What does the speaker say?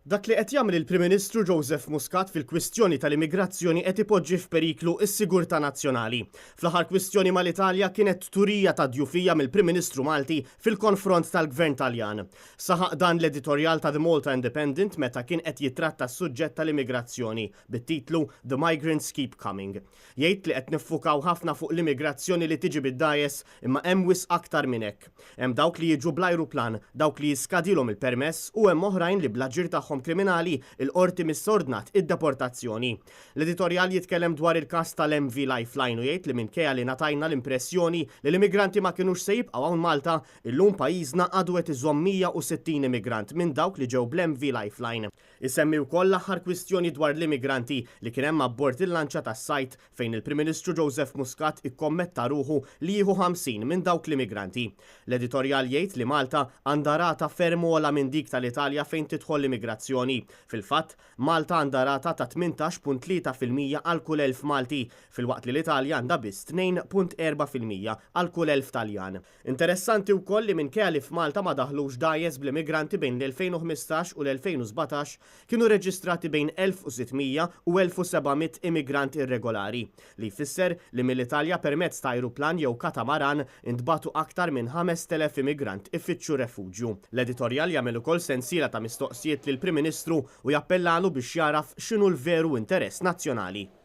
Dak li qed jagħmel il-Prim Ministru Joseph Muscat fil-kwistjoni tal-immigrazzjoni qed ipoġġi f'periklu s-sigurtà nazzjonali. Fl-aħħar kwistjoni mal-Italja kienet turija ta' djufija mill-Prim Ministru Malti fil-konfront tal-Gvern Taljan. Saħaq dan l-editorjal ta' The Malta Independent meta kien qed jitratta s-suġġett tal-immigrazzjoni bit-titlu The Migrants Keep Coming. Jgħid li qed niffukaw ħafna fuq l-immigrazzjoni li tiġi bid-dajes imma hemm wisq aktar minn hekk. Hemm dawk li jiġu bl-ajruplan, dawk li jiskadilhom il-permess u hemm oħrajn li bl-aġir tagħhom kriminali il-qorti missordnat id-deportazzjoni. L-editorjal jitkellem dwar il-każ tal-MV Lifeline u jgħid li minkejja li natajna l-impressjoni li l-immigranti ma kinux se jibqgħu hawn Malta, illum pajjiżna għadu qed iżomm 160 immigrant minn dawk li ġew bl-MV Lifeline. Isemmi wkoll l-aħħar kwistjoni dwar l-immigranti li kien hemm abbord il-lanċa tas-sajt fejn il-Prim Ministru Joseph Muscat ikkommetta ruħu li jieħu 50 minn dawk l-immigranti. L-editorjal jgħid li Malta għandha rata ferm ogħla minn dik tal-Italja fejn tidħol l-immigrazzjoni. Fil-fatt, Malta għandha rata ta' 18.3% għal kull 1000 Malti, fil-waqt li l-Italja għandha biss 2.4% għal kull 1000 Taljan. Interessanti wkoll li minkejja li f'Malta ma daħlux dajes bl-immigranti bejn l-2015 u l-2017 kienu reġistrati bejn 1600 u 1700 immigrant irregolari, li jfisser li mill-Italja permezz ta' ajruplan jew katamaran intbatu aktar minn 5000 immigrant ifittxu refuġju. L-editorjal jagħmel ukoll sensiela ta' mistoqsijiet lill-Prim Ministru u jappellalu biex jaraf x'inhu l-veru interess nazzjonali.